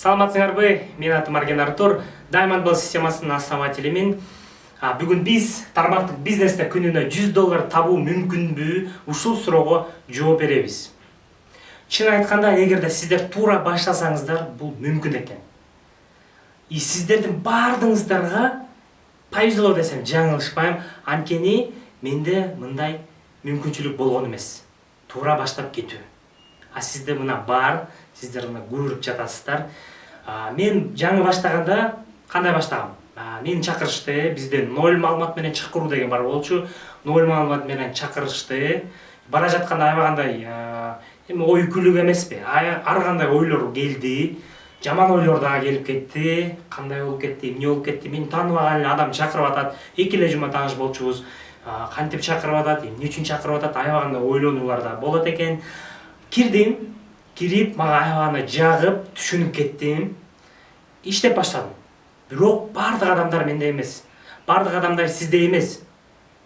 Саламатсыңарбы? Мен атым Арген Артур, Diamond Ball системасынын основателимин. Бүгүн биз тармактык бизнесте күнүнө $100 табуу мүмкүнбү? Ушул суроого жооп беребиз. Чын айтканда, эгерде сиздер туура баштасаңыздар, бул мүмкүн экен. Сиздердин баардыгыңыздарга повезло десем жаңылышпайм, анткени менде мындай мүмкүнчүлүк болгон эмес. Туура баштап кетүү. Сизде мына бар, сиздер мына көрүп жатасыздар. Мен жаңы баштаганда кандай баштагам? Мени чакырышты, бизде 0 маалымат менен чакыруу деген бар болчу. 0 маалымат менен чакырышты. Бара жатканда аябагандай эми ой күлүк эмеспи? Ар кандай ойлор келди. Жаман ойлор дагы келип кетти. Кандай болуп кетти, эмне болуп кетти? Мени тааныбаган эле адам чакырып атат. Эки эле жума тааныш болчубуз. Кантип чакырып атат, эмне үчүн чакырып атат? Аябагандай ойлонуулар да болот экен. Кирип, мага аябагандай жагып, түшүнүп кеттим. Иштеп баштадым. Бирок бардык адамдар менде эмес. Бардык адамдар сизде эмес.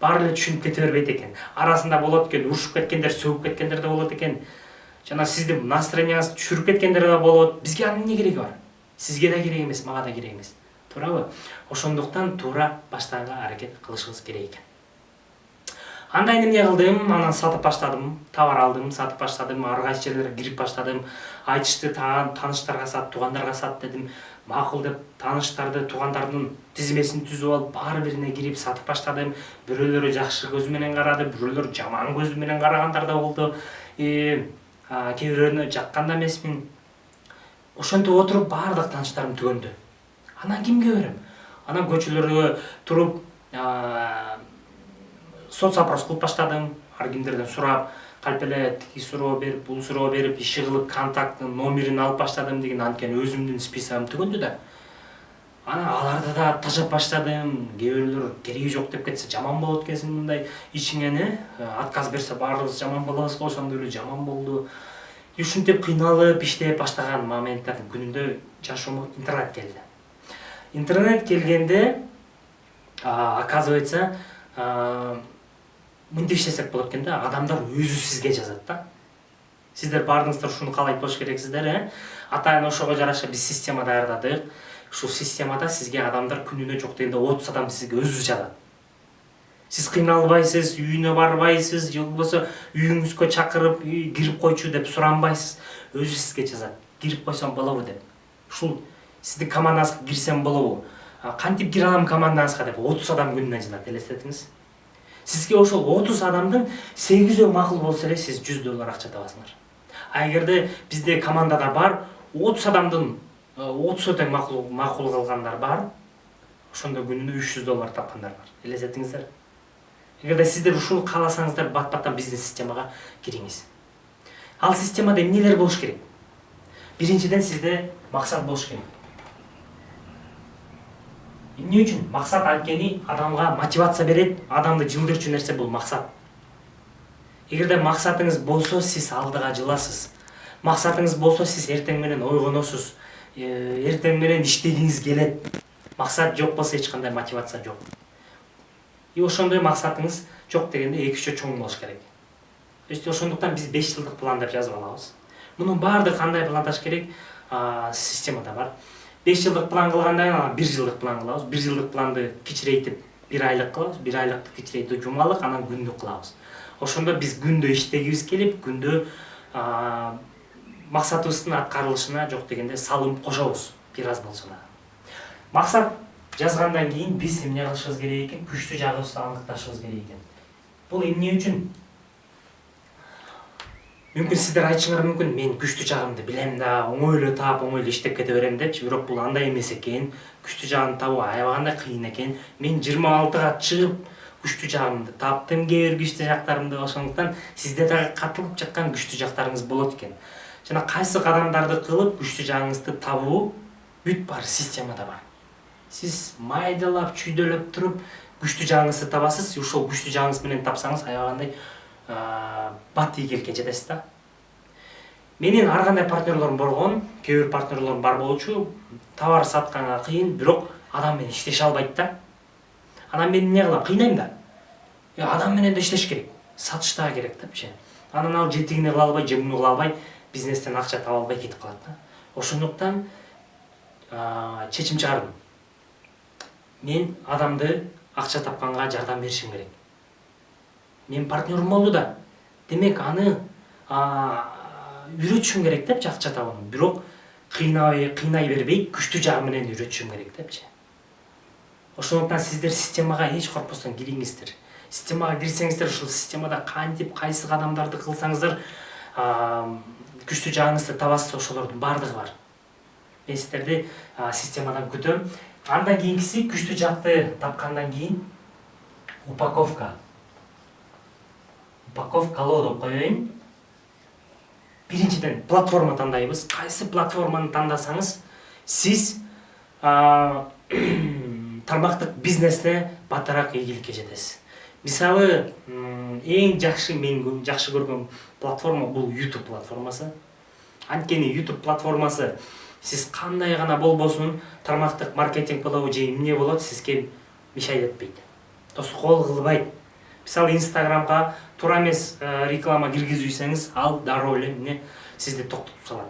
Баары эле түшүнүп кете бербейт экен. Арасында болот экен, урушуп кеткендер, сөгүп кеткендер да болот экен. Жана сиздин настроенияңызды түшүрүп кеткендер да болот. Бизге анын эмне кереги бар? Сизге да керек эмес, мага да керек эмес. Туурабы? Ошондуктан туура баштаганга аракет кылышыбыз керек экен. Андай эмне кылдым, анан сатып баштадым, товар алдым, сатып баштадым, ар кайсы жерлерге кирип баштадым. Айтышты, тааныштарга сат, туугандарга сат дедим. Макул деп тааныштарды, туугандардын тизмесин түзүп алып, баары бирине кирип сатып баштадым. Бирөөлөрү жакшы көз менен карады, бирөөлөр жаман көз менен карагандар да болду. Кээ бирөөнө жаккан да эмесмин. Ошентип отуруп баардык тааныштарым түгөндү. Анан кимге берем? Анан көчөлөргө туруп соцопрос кылып баштадым. Ар кимдерден сурап, калп эле тиги суроо берип, бул суроо берип, иши кылып, контакттын номерин алып баштадым деген, анткени өзүмдүн списогум түгөндү да. Анан аларды да тажап баштадым. Кээ бирөөлөр кереги жок деп кетсе жаман болот экенсиң, мындай ичиңен отказ берсе баарыбыз жаман болобуз го, ошондой эле жаман болду. Ушинтип кыйналып иштеп баштаган моменттардын күнүндө жашоомо интернет келди. Интернет келгенде, оказывается, мынтип иштесек болот экен да, адамдар өзү сизге жазат да. Сиздер баардыгыңыздар ушуну каалайт болуш керексиздер, Атайын ошого жараша биз система даярдадык. Ушул системада сизге адамдар күнүнө жок дегенде 30 адам сизге өзү жазат. Сиз кыйналбайсыз, үйүнө барбайсыз, же болбосо үйүңүзгө чакырып, кирип койчу деп суранбайсыз. Өзү сизге жазат. Кирип койсом болобу деп. Ушул сиздин командаңызга кирсем болобу? Кантип кире алам командаңызга деп 30 адам күнүнө жазат, элестетиңиз. Сизге ошол 30 адамдын 8-өө макул болсо эле сиз $100 акча табасыңар. Эгерде бизде командада бар 30 адамдын 30 тең макул кылгандар бар, ошондо күнүнө $300 тапкандар бар. Элестетиңиздер. Эгерде сиздер ушуну кааласаңыздар, бат-баттан бизнес системага кириңиз. Ал системада эмнелер болуш керек? Биринчиден сизде максат болуш керек. Эмне үчүн? Максат анткени адамга мотивация берет, адамды жылдырчу нерсе бул максат. Эгерде максатыңыз болсо, сиз алдыга жыласыз. Максатыңыз болсо, сиз эртең менен ойгоносуз. Эртең менен иштегиңиз келет. Максат жок болсо эч кандай мотивация жок. Ошондой максатыңыз жок дегенде 2-3 чоң болуш керек. Ошондуктан биз 5 жылдык план деп жазып алабыз. Мунун баардыгы кандай пландаш керек? Системада бар. 5 жылдык план кылгандан кийин 1 жылдык план кылабыз. 1 жылдык планды кичирейтип 1 айлык кылабыз. 1 айлыкты кичирейтип жумалык, анан күндүк кылабыз. Ошондо биз күндө иштегибиз келип, күндө максатыбыздын аткарылышына жок дегенде салым кошобуз, бир аз болсо да. Максат жазгандан кийин биз эмне кылышыбыз керек экен? Күчтүү жагыбызды аныкташыбыз керек экен. Бул эмне үчүн? Мүмкүн сиздер айтышыңар мүмкүн, мен күчтүү жагымды билем да, оңой эле таап, оңой эле иштеп кете берем депчи, бирок бул андай эмес экен. Күчтүү жагымды табуу аябагандай кыйын экен. Мен 26-га чыгып күчтүү жагымды таптым, кээ бир күчтүү жактарымды. Ошондуктан сизде дагы катылып жаткан күчтүү жактарыңыз болот экен. Жана кайсы кадамдарды кылып күчтүү жагыңызды табуу бүт бар системада бар. Сиз майдалап, чүйдөлөп туруп күчтүү жагыңызды табасыз. Ошол күчтүү жагыңыз менен тапсаңыз аябагандай бат ийгиликке жетесиз да. Менин ар кандай партнерлорум болгон, кээ бир партнерлорум бар болчу, товар сатканга кыйын, бирок адам менен иштеше албайт да. Анан мен эмне кылам? Кыйнайм да. Адам менен да иштеш керек, сатыш да керек депчи. Анан ал жетигине кыла албай, жемүнү кыла албай, бизнестен акча таба албай кетип калат да. Ошондуктан чечим чыгардым. Мен адамды акча тапканга жардам беришим керек. Мен партнерім болду да. Демек аны үйрөтүшүм керек депчи акча табууну. Бирок кыйнай бербей, күчтүү жагы менен үйрөтүшүм керек депчи. Ошондуктан сиздер системага эч коркпостон кириңиздер. Системага кирсеңиздер, ушул системада кантип кайсы кадамдарды кылсаңыздар күчтүү жагыңызды табасыз, ошолордун баардыгы бар. Мен сиздерди системадан күтөм. Андан кийинкиси күчтүү жакты тапкандан кийин упаковка. Упаковкалоо деп коеюн. Биринчиден платформа тандайбыз. Кайсы платформаны тандасаңыз, сиз тармактык бизнесте батыраак ийгиликке жетесиз. Мисалы, эң жакшы мен жакшы көргөн платформа бул YouTube платформасы. Анткени YouTube платформасы сиз кандай гана болбосун, тармактык маркетинг болобу же эмне болот, сизге мешать этпейт. Тоскоол кылбайт. Мисалы, Instagramга туура эмес реклама киргизүүсеңиз, ал дароо эле эмне сизди токтотуп салат.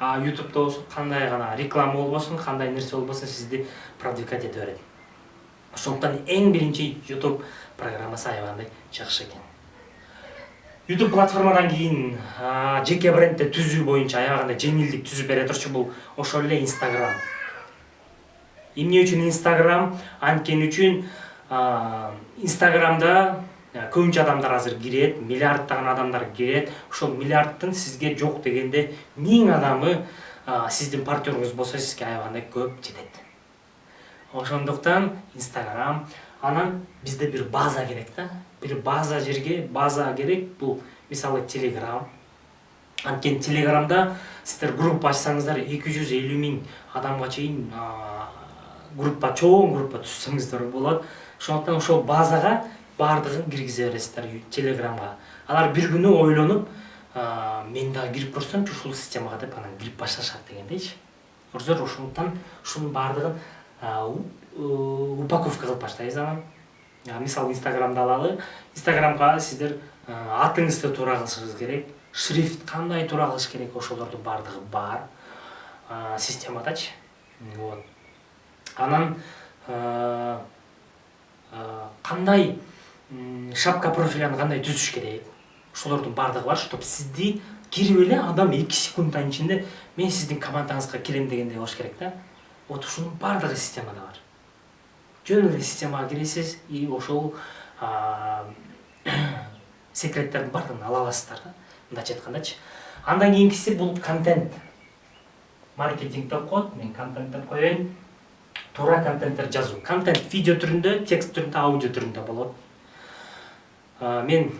YouTube'да болсо кандай гана реклама болбосун, кандай нерсе болбосун, сизди продвигать эте берет. Ошондуктан эң биринчи YouTube программасы аябагандай жакшы экен. YouTube платформадан кийин жеке брендти түзүү боюнча аябагандай жеңилдик түзүп бере турчу бул ошол эле Instagram. Эмне үчүн Instagram? Анткени үчүн Instagramда көбүнчө адамдар азыр кирет, миллиарддаган адамдар кирет. Ошол миллиардтын сизге жок дегенде 1000 адамы сиздин партнерыңыз болсо сизге аябагандай көп жетет. Ошондуктан Instagram, анан бизде бир база керек да. Бир база керек. Бул мисалы Telegram. Анткени Telegramда сиздер группа ачсаңыздар 250 000 адамга чейин группа, чоң группа түзсөңүздөр болот. Ошондуктан ошол базага баардыгын киргизе бересиздер Telegramга. Алар бир күнү ойлонуп, мен да кирип көрсөмчү ушул системага деп анан кирип башташат дегендейчи. Көрсөңүздөр, ошондуктан ушунун баардыгын упаковка кылып баштайбыз анан. Мисалы Instagramда алалы. Instagramга сиздер атыңызды туура кылышыңыз керек. Шрифт кандай туура кылыш керек, ошолордун баардыгы бар системадачы. Вот. Анан кандай шапка профилин кандай түзүш керек, ошолордун баардыгы бар, чтоб сизди кирип эле адам 2 секундтан ичинде мен сиздин командаңызга кирем дегендей болуш керек да. Вот ушунун баардыгы системада бар. Жөн эле системага киресиз и ошол секреттердин баардыгын ала аласыздар да. Мындайча айткандачы. Андан кийинкиси бул контент. Маркетинг деп коет, мен контент деп коеюн. Туура контенттер жазуу. Контент видео түрүндө, текст түрүндө, аудио түрүндө болот. Мен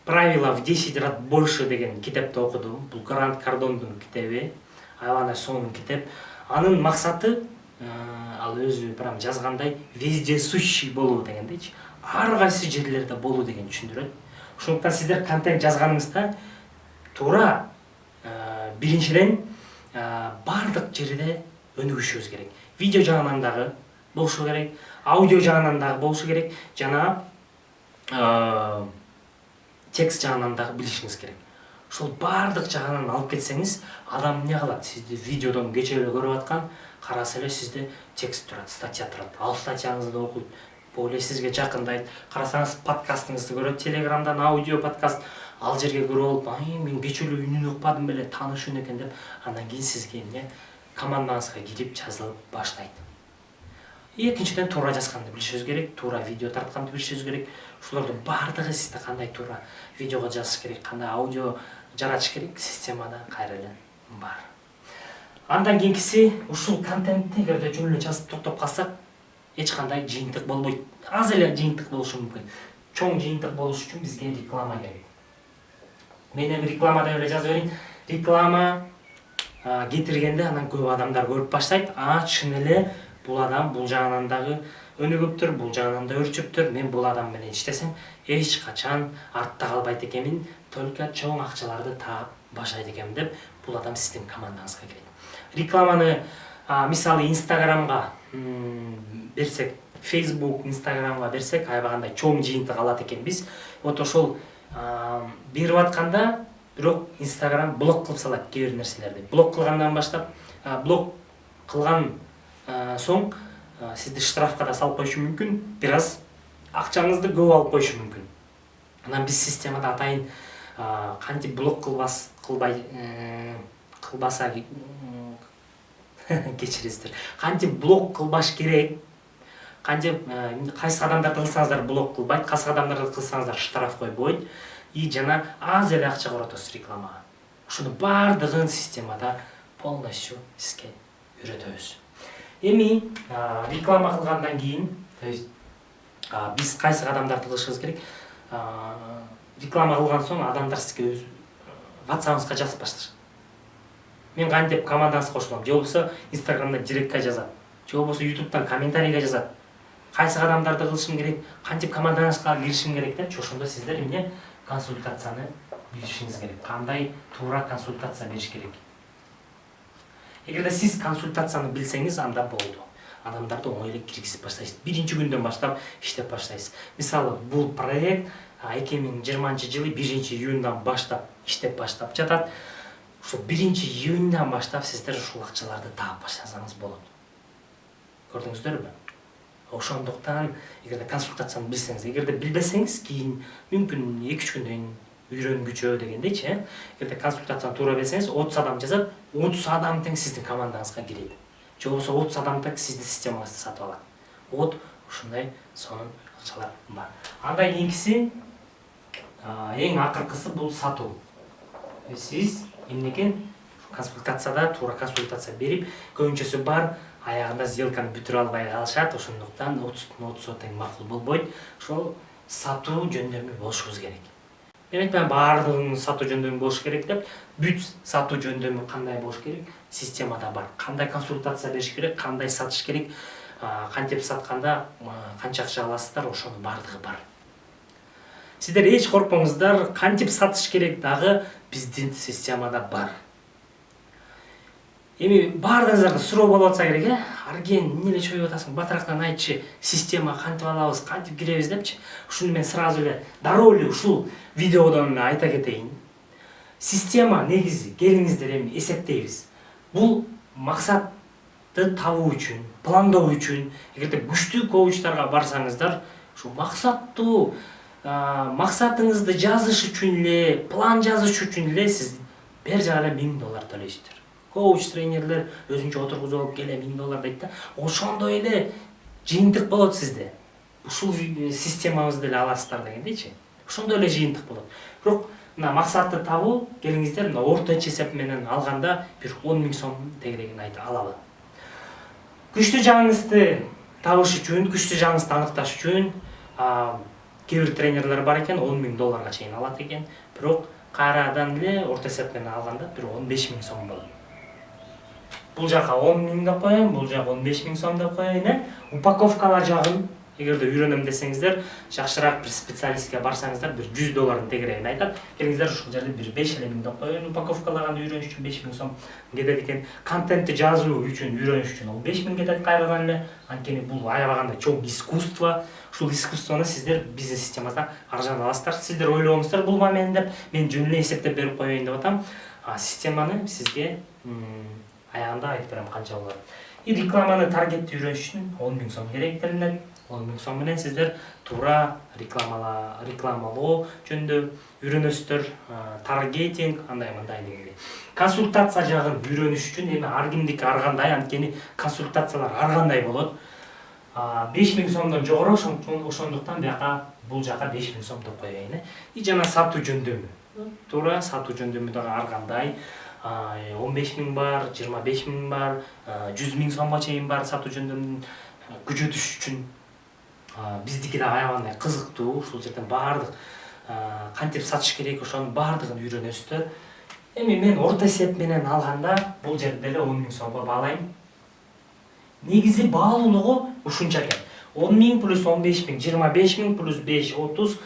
правила в 10 раз больше деген китепти окудум. Бул Грант Кардондун китеби. Аябагандай сонун китеп. Анын максаты ал өзү прям жазгандай вездесущий болуу дегендейчи. Ар кайсы жерлерде болуу деген түшүндүрөт. Ошондуктан сиздер контент жазганыңызда туура биринчиден баардык жерде өнүгүшүңүз керек. Видео жагынан дагы болушу керек, аудио жагынан дагы болушу керек, жана текст жагынан дагы билишиңиз керек. Ошол баардык жагынан алып кетсеңиз, адам эмне кылат? Сизди видеодон кече эле көрүп аткан, караса эле сизде текст турат, статья турат. Ал статьяңызды окуйт, более сизге жакындайт. Карасаңыз подкастыңызды көрөт, Телеграмдан аудио подкаст, ал жерге көрүп алып, мен кече эле үнүн укпадым беле, тааныш үн экен деп, андан кийин сизге эмне командаңызга кирип жазылып баштайт. Экинчиден туура жазганды билишиңиз керек, туура видео тартканды билишиңиз керек. Ушулардын баардыгы сизде кандай туура видеого жазыш керек, кандай аудио жаратыш керек, системада кайра эле бар. Андан кийинкиси, ушул контентти эгерде жөн эле жазып токтоп калсак, эч кандай жыйынтык болбойт. Аз эле жыйынтык болушу мүмкүн. Чоң жыйынтык болуш үчүн бизге реклама керек. Мен эми реклама деп эле жазып берейин. Реклама кетиргенде анан көп адамдар көрүп баштайт. Чын эле бул адам бул жагынан дагы өнүгүптүр, бул жагынан да өрчөптүр. Мен бул адам менен иштесем эч качан артта калбайт экенмин, только чоң акчаларды таап баштайт экенмин деп бул адам сиздин командаңызга кирет. Рекламаны мисалы Instagramга берсек, Facebook, Instagramга берсек, аябагандай чоң жыйынтык алат экенбиз. Вот ошол берип атканда бирок Instagram блок кылып салат кээ бир нерселерди. Блок кылгандан баштап, блок кылган соң сизди штрафка да салып коюшу мүмкүн, бир аз акчаңызды көп алып коюшу мүмкүн. Анан биз системада атайын кантип блок кылбаса кечиресиздер. Кантип блок кылбаш керек, кантип кайсы адамдарды кылсаңыздар блок кылбайт, кайсы адамдарды кылсаңыздар штраф койбойт, и жана аз эле акча коротосуз рекламага. Ушуну бардыгын системада полностью сизге үйрөтөбүз. Эми реклама кылгандан кийин, то есть биз кайсы адамдарды кылышыбыз керек? Реклама кылган соң адамдар сизге өз WhatsApp-ыңызга жазып башташат. Мен кантип командаңызга кошулам, же болбосо Instagramда директке жазат, же болбосо YouTube'дан комментарийге жазат. Кайсы адамдарды кылышым керек, кантип командаңызга киришим керек деп, ошондо сиздер эмне консультацияны билишиңиз керек. Кандай туура консультация бериш керек. Эгерде сиз консультацияны билсеңиз, анда болду. Адамдарды оңой эле киргизип баштайсыз. Биринчи күндөн баштап иштеп баштайсыз. Мисалы, бул проект 2020-жылы 1-июндан баштап иштеп баштап жатат. Ошо 1-июндан баштап сиздер ушул акчаларды таап баштасаңыз болот. Көрдүңүздөрбү? Ошондуктан, эгерде консультацияны билсеңиз, эгерде билбесеңиз, кийин мүмкүн 2-3 күндөн үйрөнгүчө дегендейчи, эгерде консультацияны туура билсеңиз, 30 адам жазат, 30 адам тең сиздин командаңызга кирет. Же болбосо 30 адам тең сиздин системаңызды сатып алат. Вот ушундай сонун акчалар бар. Андан кийинкиси, эң акыркысы бул сатуу. Сиз эмнекен консультацияда туура консультация берип, көбүнчөсү бар, аягында сделканы бүтүрө албай калышат, ошондуктан 30 тең макул болбойт. Ошол сатуу жөндөмү болушубуз керек. Мен айтпайм баардыгынын сатуу жөндөмү болуш керек деп, бүт сатуу жөндөмү кандай болуш керек? Системада бар. Кандай консультация бериш керек, кандай сатыш керек, кантип сатканда канча акча аласыздар, ошонун бардыгы бар. Сиздер эч коркпоңуздар, кантип сатыш керек дагы биздин системада бар. Эми бардыгыңыздарда суроо болуп атса керек, Арген, эмне эле чоюп атасың? Батырактан айтчы, система кантип алабыз, кантип киребиз депчи. Ушуну мен сразу эле дароо эле ушул видеодон айта кетейин. Система негизи, келиңиздер эми эсептейбиз. Бул максатты табуу үчүн, пландоо үчүн, эгерде күчтүү коучтарга барсаңыздар, ушу максатыңызды жазыш үчүн эле, план жазыш үчүн эле сиз бер жагы эле $1000 төлөйсүздөр. Коуч тренерлер өзүнчө отургузуп алып келе $1000 дейт да. Ошондой эле жыйынтык болот сизде. Ушул системабызды эле аласыздар дегендейчи. Ошондой эле жыйынтык болот. Бирок мына максатты табуу, келиңиздер мына орточо эсеп менен алганда бир 10.000 сом тегерегин алалы. Күчтүү жагыңызды табыш үчүн, күчтүү жагыңызды аныкташ үчүн кээ бир тренерлер бар экен, $10.000 чейин алат экен. Бирок кайрадан эле орто эсеп менен алганда бир 15.000 сом болот. Бул жака 10.000 деп коеюн, бул жака 15.000 сом деп коеюн. Упаковкалар жагын эгерде үйрөнөм десеңиздер, жакшыраак бир специалистке барсаңыздар, бир $100 тегерегин айтат. Келиңиздер ушул жерде бир 5.000 деп коеюн. Упаковкалаганды үйрөнүш үчүн 5.000 сом кетет экен. Контентти жазуу үчүн, үйрөнүш үчүн 5.000 кетет кайрадан эле. Анткени бул аябаганда чоң искусство. Ушул искусствону сиздер биздин системабызда арзан аласыздар. Сиздер ойлоңуздар бул мен деп, мен жөн эле эсептеп берип коеюн деп атам. Системаны сизге аягында айтып берем канча болот. И рекламаны таргетти үйрөнүш үчүн 10.000 сом керектелинет. 10.000 сом менен сиздер туура рекламалоо жөнүндө үйрөнөсүздөр, таргетинг, андай дегендей. Консультация жагын үйрөнүш үчүн эми ар кимдики ар кандай, анткени консультациялар ар кандай болот. 5.000 сомдон жогору, ошондуктан бул жака 5.000 сом деп коеюн. И жана сатуу жөндөмү. Туура сатуу жөндөмү дагы ар кандай. 15.000 бар, 25.000 бар, 100.000 сомго чейин бар сатуу жөндөмүн күчөтүш үчүн. Биздики да аябагандай кызыктуу, ушул жерден баардык кантип сатыш керек, ошонун баардыгын үйрөнөсүздөр. Эми мен орто эсеп менен алганда бул жерде эле 10.000 сомго баалайм. Негизи баалуулугу ушунча экен. 10.000 плюс 15.000, 25.000 плюс 5, 30,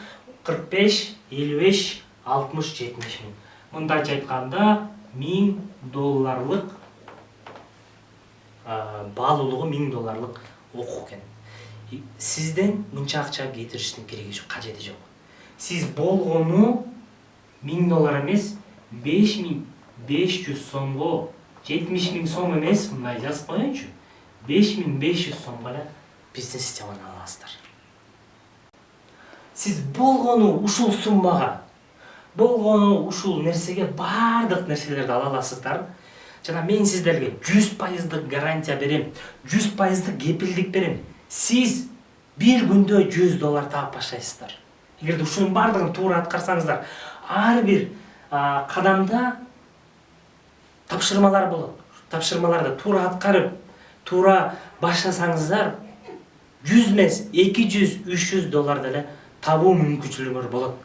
45, 55, 60, 70.000. Мындайча айтканда $1000 баалуулугу $1000 окуу экен. Сизден мынча акча кетириштин кереги жок, кажети жок. Сиз болгону $1000 эмес, 5500 сомго 70.000 сом эмес, мындай жазып коеюнчу. 5500 сомго эле бизнес системаны аласыздар. Сиз болгону ушул суммага, болгону ушул нерсеге бардык нерселерди ала аласыздар. Жана мен сиздерге 100% гарантия берем, 100% кепилдик берем. Сиз бир күндө $100 таап баштайсыздар. Эгерде ушунун бардыгын туура аткарсаңыздар, ар бир кадамда тапшырмалар болот. Тапшырмаларды туура аткарып, туура баштасаңыздар, 100 эмес, 200, $300 деле табуу мүмкүнчүлүгүңөр болот.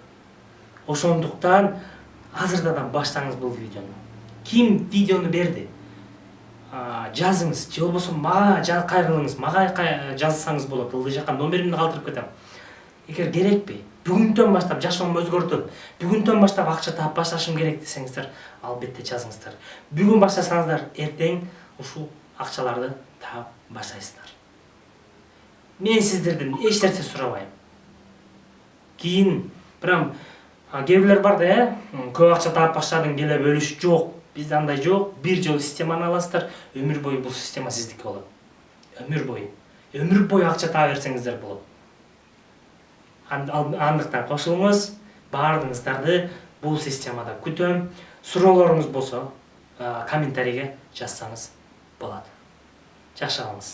Ошондуктан азырдан баштаңыз бул видеону. Ким видеону берди? Жазыңыз, же болбосо мага кайрылыңыз, мага жазсаңыз болот. Ылдый жакка номеримди калтырып кетем. Эгер керекпи? Бүгүндөн баштап жашоомду өзгөртүп, бүгүндөн баштап акча таап башташым керек десеңиздер, албетте жазыңыздар. Бүгүн баштасаңыздар, эртең ушул акчаларды таап баштайсыздар. Мен сиздерден эч нерсе сурабайм. Кийин прям кээ бирлер бар да, көп акча таап баштадың, келе бөлүш жок. Бизде андай жок. Бир жолу системаны аласыздар, өмүр бою бул система сиздики болот. Өмүр бою. Өмүр бою акча таап берсеңиздер болот. Андыктан кошулуңуз, баардыгыңыздарды бул системада күтөм. Суроолоруңуз болсо, комментарийге жазсаңыз болот. Жакшы калыңыз.